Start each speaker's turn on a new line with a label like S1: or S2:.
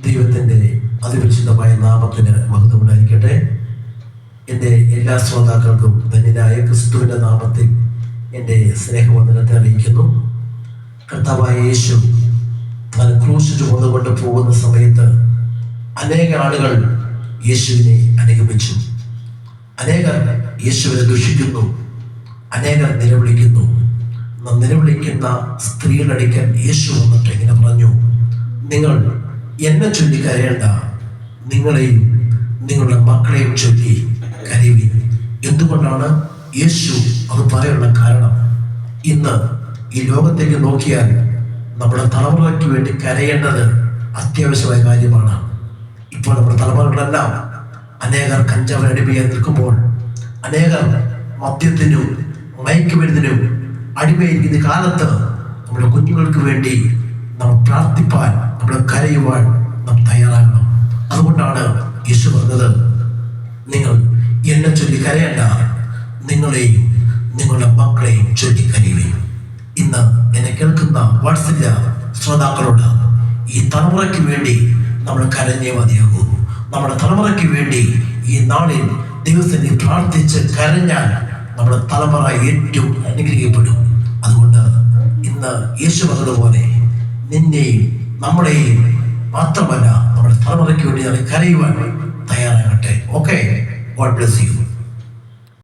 S1: ദൈവത്തിൻ്റെ അതിപരിശുദ്ധമായ നാമത്തിന് മഹത്വമുണ്ടായിരിക്കട്ടെ. എൻ്റെ എല്ലാ ശ്രോതാക്കൾക്കും ധന്യനായ ക്രിസ്തുവിൻ്റെ നാമത്തിൽ എൻ്റെ സ്നേഹവന്ദനത്തെ അറിയിക്കുന്നു. കർത്താവായ യേശു താൻ ക്രൂശ് ചുമന്നുകൊണ്ട് പോകുന്ന സമയത്ത് അനേക ആളുകൾ യേശുവിനെ അനുഗമിച്ചു. അനേകർ യേശുവിനെ ദുഷിക്കുന്നു, അനേകർ നിലവിളിക്കുന്നു. നിലവിളിക്കുന്ന സ്ത്രീകളടിക്കാൻ യേശു വന്നിട്ട് ഇങ്ങനെ പറഞ്ഞു, നിങ്ങൾ എന്നെ ചൊല്ലി കരയേണ്ട, നിങ്ങളെയും നിങ്ങളുടെ മക്കളെയും ചൊല്ലി കരയുവിൻ. എന്തുകൊണ്ടാണ് യേശു അത് പറയാനുള്ള കാരണം? ഇന്ന് ഈ ലോകത്തേക്ക് നോക്കിയാൽ നമ്മുടെ തലമുറയ്ക്ക് വേണ്ടി കരയേണ്ടത് അത്യാവശ്യമായ കാര്യമാണ്. ഇപ്പോൾ നമ്മുടെ തലമുറകളെല്ലാം അനേകർ കഞ്ചാവിന് അടിമയായി നിൽക്കുമ്പോൾ, അനേകർ മദ്യത്തിനും മയക്കുമരുന്നിനും അടിമയിരിക്കുന്ന കാലത്ത് നമ്മുടെ കുഞ്ഞുങ്ങൾക്ക് വേണ്ടി നാം പ്രാർത്ഥിപ്പാൻ, നമ്മുടെ കരയുവാൻ നാം തയ്യാറാകണം. അതുകൊണ്ടാണ് യേശു പറഞ്ഞത്, നിങ്ങൾ എന്നെ ചൊല്ലി കരയണ്ട, നിങ്ങളെയും നിങ്ങളുടെ മക്കളെയും ചൊല്ലി കരയുകയും. ഇന്ന് എന്നെ കേൾക്കുന്ന വാത്സല്യ ശ്രോതാക്കളോട്, ഈ തലമുറയ്ക്ക് വേണ്ടി നമ്മൾ കരഞ്ഞേ മതിയാകൂ. നമ്മുടെ തലമുറയ്ക്ക് വേണ്ടി ഈ നാളിൽ ദിവസത്തിൽ പ്രാർത്ഥിച്ച് കരഞ്ഞാൽ നമ്മുടെ തലമുറ ഏറ്റവും അനുഗ്രഹിക്കപ്പെടും. അതുകൊണ്ട് ഇന്ന് യേശു പറഞ്ഞതുപോലെ നിന്നെയും നമ്മളെയും മാത്രമല്ല നമ്മുടെ തലമുറയ്ക്ക് വേണ്ടി കരയുവാൻ തയ്യാറാകട്ടെ. Okay, God bless U.